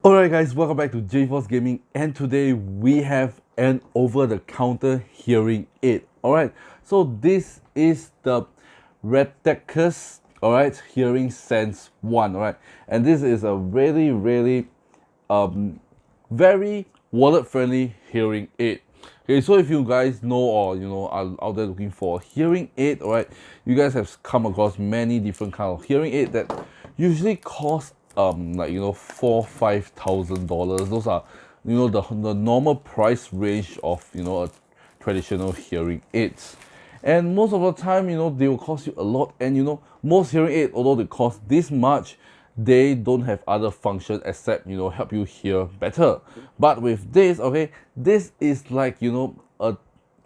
Alright guys, welcome back to JForce Gaming, and today we have an over-the-counter hearing aid. Alright, so this is the Retekess HearingSense 1, alright, and this is a really very wallet-friendly hearing aid. Okay, so if you guys know or are out there looking for a hearing aid, alright, you guys have come across many different kind of hearing aid that usually cost like $4,000-5,000. Those are the normal price range of a traditional hearing aids, and most of the time they will cost you a lot. And most hearing aids, although they cost this much, they don't have other function except help you hear better. But with this, okay, this is like a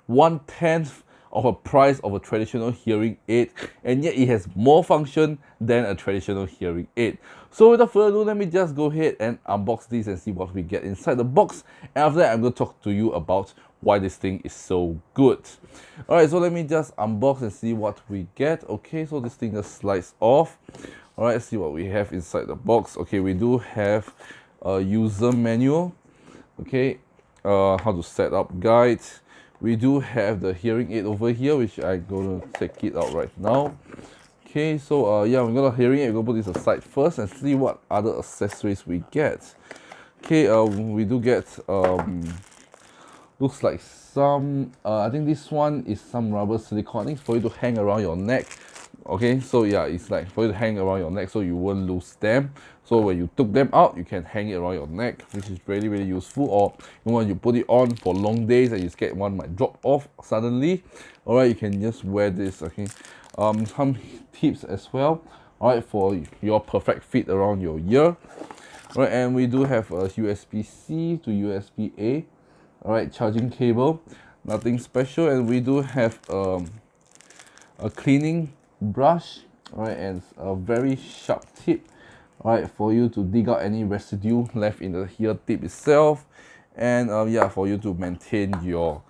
1/10 of a price of a traditional hearing aid, and yet it has more function than a traditional hearing aid. So without further ado, let me just go ahead and unbox this and see what we get inside the box. And after that, I'm going to talk to you about why this thing is so good. Alright, so let me just unbox and see what we get. Okay, so this thing just slides off. Alright, let's see what we have inside the box. Okay, we do have a user manual. Okay, how to set up guide. We do have the hearing aid over here, which I'm going to take it out right now. Okay, so yeah, we're gonna hearing aid. We're gonna put this aside first and see what other accessories we get. Okay, we do get looks like some I think this one is some rubber silicone for you to hang around your neck. Okay, so yeah, it's like for you to hang around your neck so you won't lose them. So when you took them out, you can hang it around your neck, which is really useful. Or when you put it on for long days and you scared one might drop off suddenly, alright, you can just wear this. Okay, some tips as well, alright, for your perfect fit around your ear. Alright, and we do have a USB-C to USB-A, alright, charging cable, nothing special. And we do have a cleaning brush, alright, and a very sharp tip, alright, for you to dig out any residue left in the ear tip itself. And yeah, for you to maintain your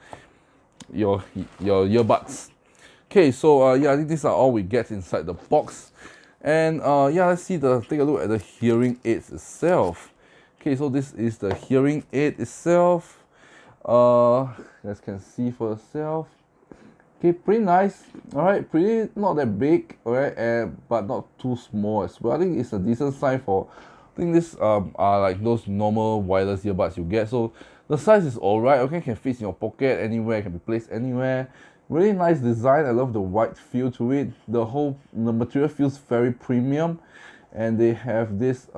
earbuds. Okay, so yeah, I think these are all we get inside the box. And yeah, let's take a look at the hearing aids itself. Okay, so this is the hearing aid itself. You guys can see for yourself. Okay, pretty nice. Alright, pretty not that big, alright, but not too small as well. I think it's a decent size for. I think this are like those normal wireless earbuds you get. So the size is alright. Okay, can fit in your pocket anywhere, can be placed anywhere. Really nice design. I love the white feel to it. The material feels very premium, and they have this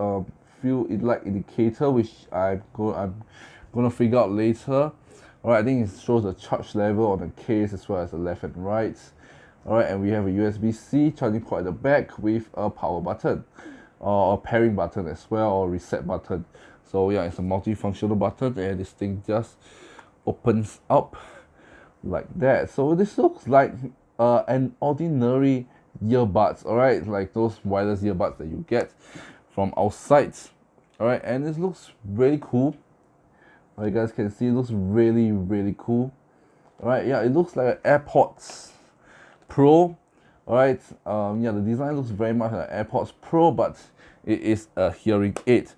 feel light indicator, which I'm gonna figure out later. Alright, I think it shows the charge level on the case as well as the left and right. Alright, and we have a USB-C charging port at the back with a power button, or a pairing button as well, or reset button. So yeah, it's a multifunctional button, and this thing just opens up like that. So this looks like an ordinary earbuds, alright, like those wireless earbuds that you get from outside. Alright, and this looks really cool. You guys can see it looks really cool. Alright, yeah, it looks like an AirPods Pro. Alright, yeah, the design looks very much like AirPods Pro, but it is a hearing aid.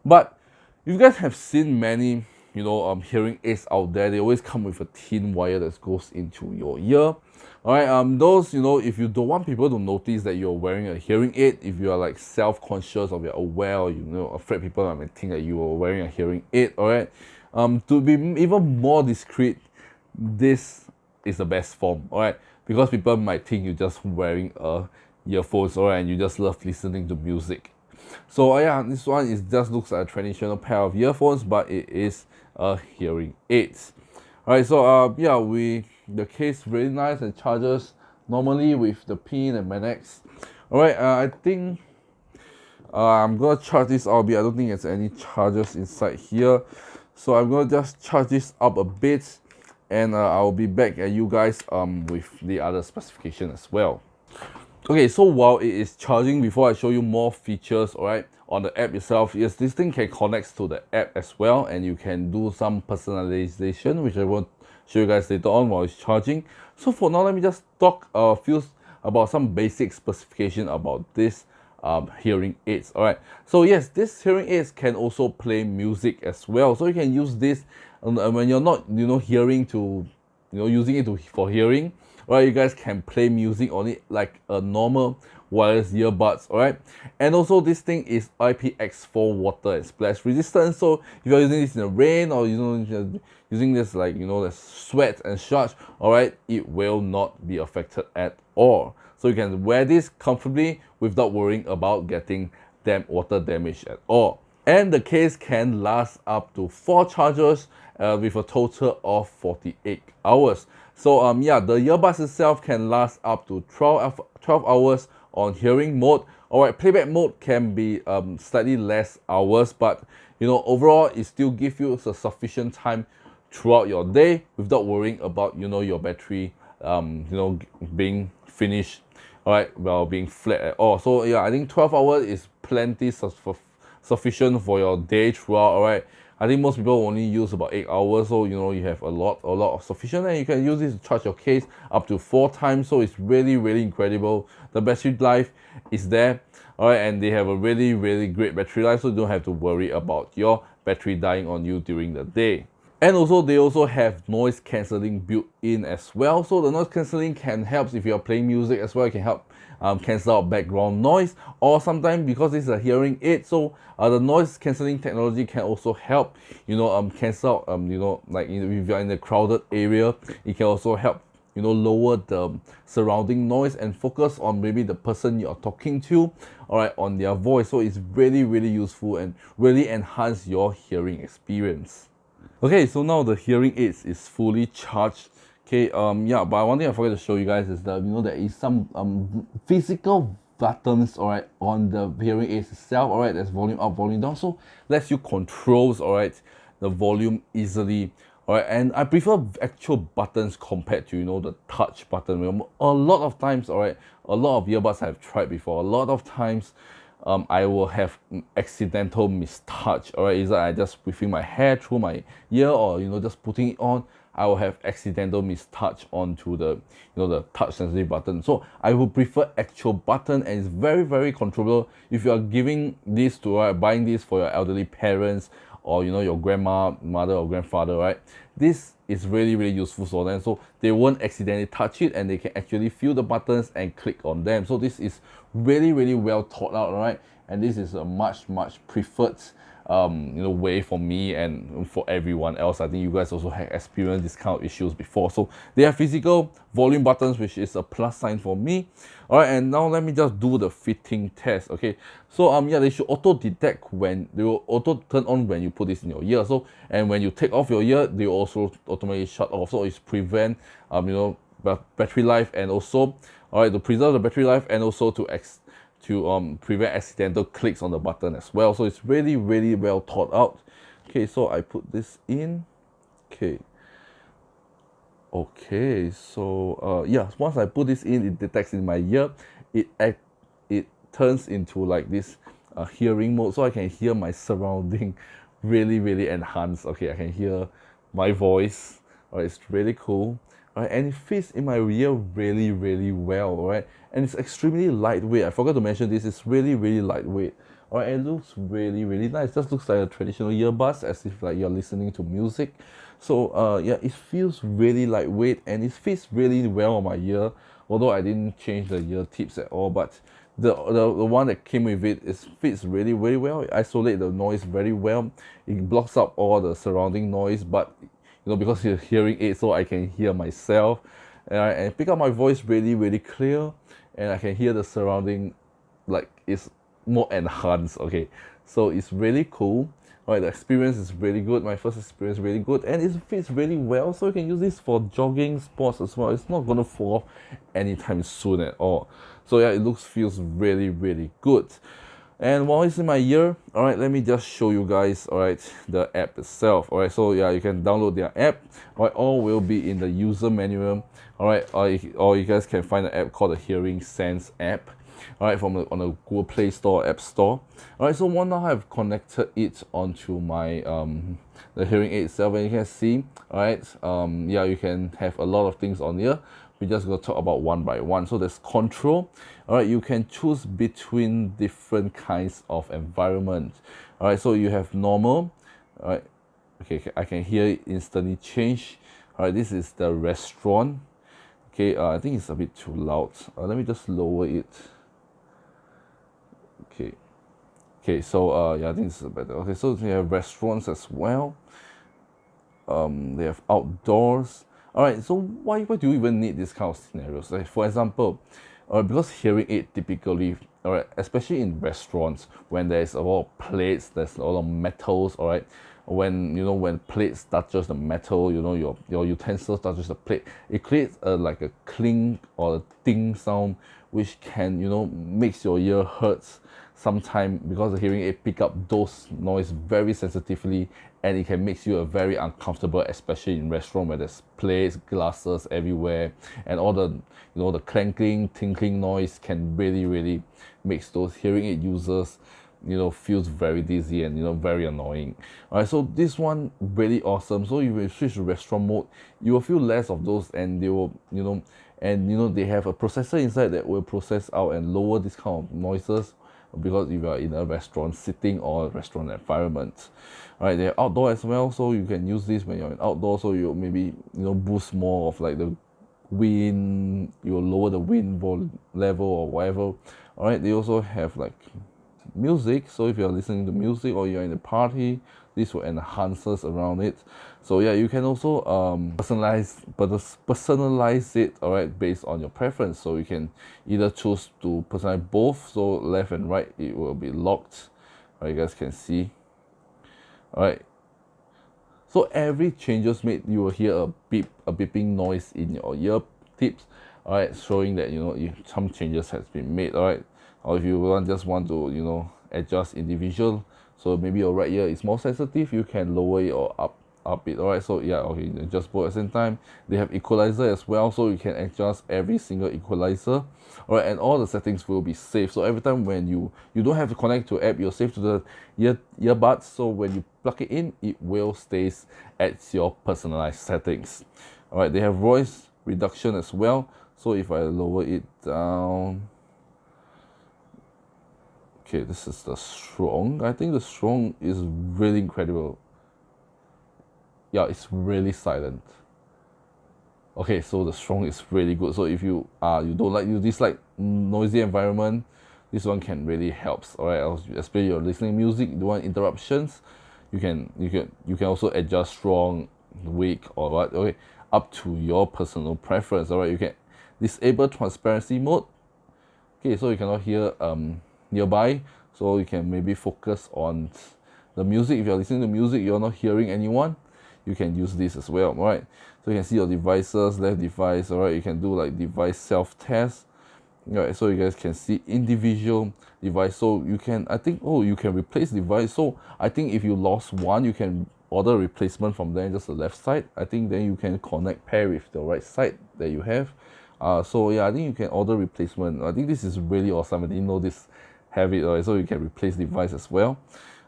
But you guys have seen many hearing aids out there. They always come with a thin wire that goes into your ear. Alright, those, if you don't want people to notice that you're wearing a hearing aid, if you are like self-conscious or you're aware, or afraid people might think that you are wearing a hearing aid, alright, to be even more discreet, this is the best form, alright, because people might think you're just wearing earphones, alright, and you just love listening to music. So yeah, this one just looks like a traditional pair of earphones, but it is a hearing aid. Alright, so yeah, the case really nice and charges normally with the pin and magnets. Alright, I think I'm gonna charge this out. I don't think there's any chargers inside here, so I'm gonna just charge this up a bit, and I'll be back at you guys with the other specification as well. Okay, so while it is charging, before I show you more features, alright, on the app itself, yes, this thing can connect to the app as well, and you can do some personalization, which I will show you guys later on while it's charging. So for now, let me just talk about some basic specification about this hearing aids. All right, so yes, this hearing aids can also play music as well, so you can use this when you're not hearing to using it for hearing. All right, you guys can play music on it like a normal wireless earbuds. All right, and also this thing is IPX4 water and splash resistant, so if you're using this in the rain or using this like the sweat and such, all right, it will not be affected at all. So you can wear this comfortably without worrying about getting water damage at all. And the case can last up to 4 charges with a total of 48 hours. So yeah, the earbuds itself can last up to 12 hours on hearing mode. Alright, playback mode can be slightly less hours, but overall it still gives you a sufficient time throughout your day without worrying about your battery being finished, alright, well, being flat at all. So yeah, I think 12 hours is plenty sufficient for your day throughout. Alright, I think most people only use about 8 hours, so you have a lot of sufficient, and you can use this to charge your case up to 4 times. So it's really incredible. The battery life is there, alright, and they have a really great battery life, so you don't have to worry about your battery dying on you during the day. And also they also have noise cancelling built in as well, so the noise cancelling can help if you're playing music as well. It can help cancel out background noise, or sometimes because it's a hearing aid, so the noise cancelling technology can also help cancel out like if you're in a crowded area, it can also help lower the surrounding noise and focus on maybe the person you're talking to, alright, on their voice. So it's really useful and really enhance your hearing experience. Okay, so now the hearing aids is fully charged. Okay, yeah, but one thing I forgot to show you guys is that there is some physical buttons, alright, on the hearing aids itself. Alright, there's volume up, volume down, so lets you controls, alright, the volume easily. Alright, and I prefer actual buttons compared to the touch button. A lot of times, alright, a lot of earbuds I've tried before, a lot of times I will have accidental mistouch. Alright, is that I just whipping my hair through my ear, or just putting it on, I will have accidental mistouch onto the the touch sensitive button. So I would prefer actual button, and it's very controllable. If you are giving this to buying this for your elderly parents, or your grandma, mother or grandfather, right, this is really useful for them, so they won't accidentally touch it, and they can actually feel the buttons and click on them. So this is really well thought out, right, and this is a much preferred way for me and for everyone else. I think you guys also have experienced this kind of issues before. So they have physical volume buttons, which is a plus sign for me. Alright, and now let me just do the fitting test. Okay, so yeah, they should auto detect when they will auto turn on when you put this in your ear. So, and when you take off your ear, they will also automatically shut off. So it's prevent battery life, and also to preserve the battery life, and also to prevent accidental clicks on the button as well. So it's really well thought out. Okay, so I put this in. Okay, so yeah, once I put this in, it detects in my ear. It turns into like this hearing mode, so I can hear my surrounding really enhanced. Okay, I can hear my voice. Alright, it's really cool. Alright, and it fits in my ear really well. Alright, and it's extremely lightweight. I forgot to mention this. It's really lightweight. Alright, it looks really nice. It just looks like a traditional earbuds, as if like you're listening to music. So yeah, it feels really lightweight, and it fits really well on my ear. Although I didn't change the ear tips at all, but the one that came with it fits really well. It isolates the noise very well. It blocks out all the surrounding noise, but because it's a hearing aid, so I can hear myself, and pick up my voice really clear, and I can hear the surrounding like it's more enhanced. Okay, so it's really cool. Alright, the experience is really good. My first experience really good, and it fits really well, so you can use this for jogging sports as well. It's not gonna fall off anytime soon at all. So yeah, it feels really good. And while it's in my ear, alright, let me just show you guys, alright, the app itself. Alright, so yeah, you can download their app. Alright, all will be in the user manual. Alright, or you guys can find an app called the HearingSense app. Alright, on the Google Play Store, App Store. Alright, so now I've connected it onto my the hearing aid itself, and you can see, alright, yeah, you can have a lot of things on here. we just go talk about one by one. So there's control. All right, you can choose between different kinds of environment. All right, so you have normal. All right, okay, I can hear it instantly change. All right, this is the restaurant. Okay, I think it's a bit too loud. Let me just lower it. Okay, so yeah, I think this is better. Okay, so they have restaurants as well. They have outdoors. All right, so why do you even need this kind of scenarios? Like, for example, because hearing aid typically, all right, especially in restaurants, when there's a lot of plates, there's a lot of metals, all right, when plates touches the metal, your utensil touches the plate, it creates like a clink or a ding sound, which can makes your ear hurts sometime, because the hearing aid pick up those noise very sensitively, and it can make you very uncomfortable, especially in restaurant where there's plates, glasses everywhere, and all the the clanking, tinkling noise can really makes those hearing aid users feels very dizzy and very annoying. All right, so this one really awesome. So you will switch to restaurant mode, you will feel less of those, and they will they have a processor inside that will process out and lower this kind of noises, because if you are in a restaurant setting or a restaurant environment. All right, they're outdoor as well, so you can use this when you're in outdoor, so you maybe boost more of like the wind, you'll lower the wind level or whatever. All right, they also have like music, so if you're listening to music or you're in a party, this will enhance us around it. So yeah, you can also personalize it, all right, based on your preference. So you can either choose to personalize both, so left and right it will be locked. All right, you guys can see. All right, so every changes made, you will hear a beeping noise in your ear tips, all right, showing that some changes has been made. All right, or if you just want to adjust individual, so maybe your right ear is more sensitive, you can lower it or up it. All right, so yeah, okay, adjust both at the same time. They have equalizer as well, so you can adjust every single equalizer. All right, and all the settings will be saved, so every time when you don't have to connect to app, you're saved to the earbuds, so when you plug it in, it will stays at your personalized settings. All right, they have voice reduction as well, so if I lower it down, okay, this is the strong. I think the strong is really incredible. Yeah, it's really silent. Okay, so the strong is really good. So if you dislike noisy environment, this one can really helps. All right, especially you're listening music, you don't want interruptions, you can also adjust strong, weak, or what. Okay, up to your personal preference. All right, you can disable transparency mode. Okay, so you cannot hear nearby, so you can maybe focus on the music. If you're listening to music, you're not hearing anyone, you can use this as well. All right, so you can see your devices, left device. All right, you can do like device self-test. All right, so you guys can see individual device. So you can, I think, you can replace device. So I think if you lost one, you can order replacement from there, just the left side. I think then you can pair with the right side that you have. So yeah, I think you can order replacement. I think this is really awesome. I didn't know this have it. Right, so you can replace device as well.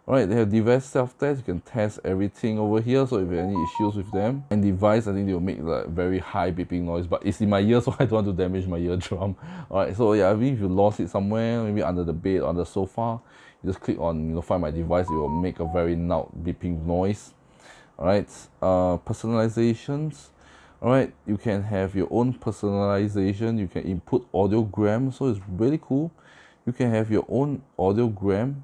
All right, they have device self-test. You can test everything over here. So if you have any issues with them, and device, I think they will make like very high beeping noise, but it's in my ear, so I don't want to damage my eardrum. All right, so yeah, I mean, if you lost it somewhere, maybe under the bed, on the sofa, you just click on find my device. It will make a very loud beeping noise. All right, personalizations. All right, you can have your own personalization. You can input audiogram, so it's really cool. You can have your own audiogram.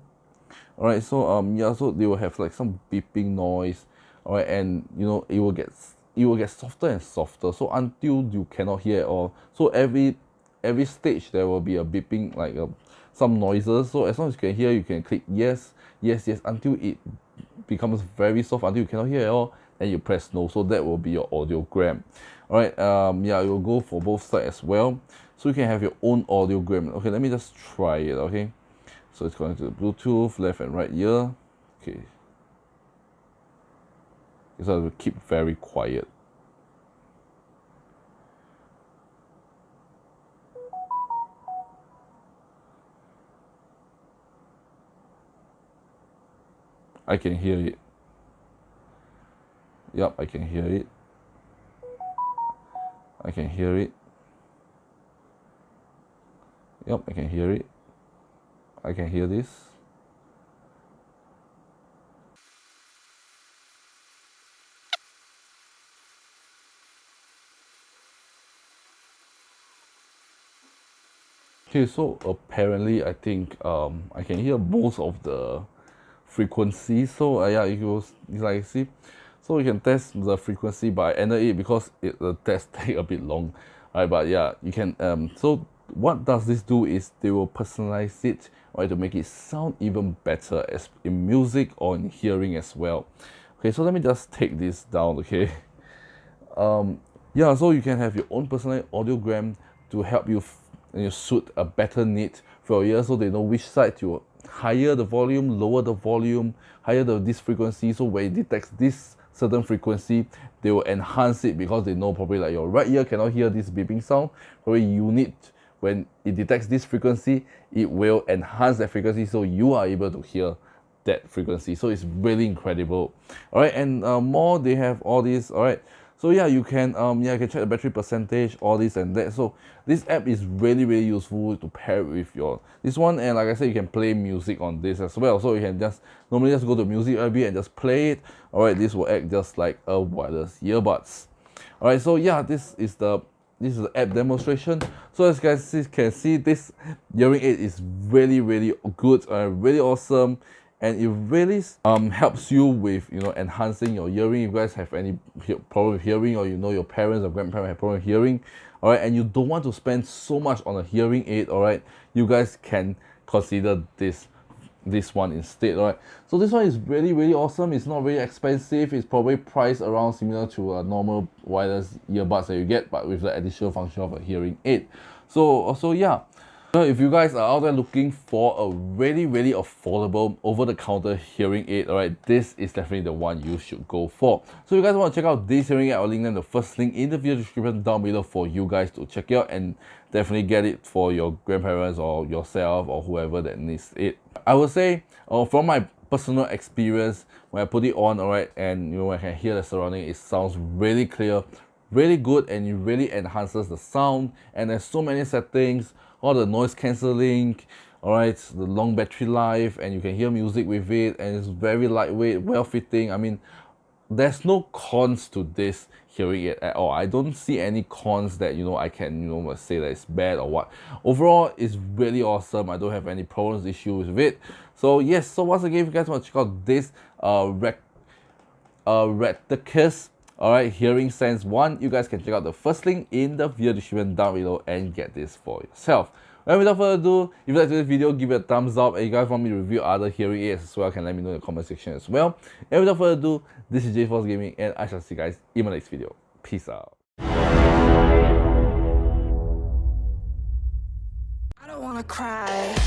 All right, so yeah, so they will have like some beeping noise. All right, and it will get softer and softer, so until you cannot hear at all. So every stage there will be a beeping, like some noises. So as long as you can hear, you can click yes, yes, yes, until it becomes very soft, until you cannot hear at all. Then you press no, so that will be your audiogram. All right, yeah, it will go for both sides as well, so you can have your own audiogram. Okay, let me just try it. Okay, so it's going to the Bluetooth, left and right ear. Okay, so I will keep very quiet. I can hear it. Yep, I can hear it. I can hear it. Yep, I can hear it. I can hear this. Okay, so apparently I think I can hear most of the frequencies. So yeah, it's like, see, so you can test the frequency, but I ended it because the test take a bit long. Right, but yeah, you can so what does this do is they will personalize it, right, to make it sound even better as in music or in hearing as well. Okay, so let me just take this down, okay. Yeah, so you can have your own personal audiogram to help you suit a better need for your ear, so they know which side to higher the volume, lower the volume, higher this frequency. So when it detects this certain frequency, they will enhance it because they know probably like your right ear cannot hear this beeping sound. Probably you need, when it detects this frequency, it will enhance that frequency so you are able to hear that frequency. So it's really incredible. All right, and more they have all these. All right, so yeah, you can you can check the battery percentage, all this and that. So this app is really useful to pair with your this one, and like I said, you can play music on this as well. So you can just normally just go to music library and just play it. All right, this will act just like a wireless earbuds. All right, so yeah, this is the app demonstration. So as you guys can see, this hearing aid is really good, really awesome, and it really helps you with enhancing your hearing. If you guys have any problem with hearing, or your parents or grandparents have problem with hearing, all right, and you don't want to spend so much on a hearing aid, all right, you guys can consider this one instead. All right, so this one is really awesome. It's not really expensive. It's probably priced around similar to a normal wireless earbuds that you get, but with the additional function of a hearing aid. So yeah, so if you guys are out there looking for a really affordable over-the-counter hearing aid, all right, this is definitely the one you should go for. So if you guys want to check out this hearing aid, I'll link them the first link in the video description down below for you guys to check it out, and definitely get it for your grandparents or yourself or whoever that needs it. I would say from my personal experience, when I put it on, all right, and when I can hear the surrounding, it sounds really clear, really good, and it really enhances the sound. And there's so many settings, all the noise cancelling, all right, the long battery life, and you can hear music with it, and it's very lightweight, well fitting. I mean, there's no cons to this hearing aid at all. I don't see any cons that I can say that it's bad or what. Overall, it's really awesome. I don't have any problems, issues with it. So yes, so once again, if you guys want to check out this Retekess, all right, HearingSense 1, you guys can check out the first link in the video description down below and get this for yourself. And without further ado, if you like this video, give it a thumbs up, and you guys want me to review other hearing aids as well, can let me know in the comment section as well. And without further ado, this is 𝖩force Gaming, and I shall see you guys in my next video. Peace out. I don't wanna cry.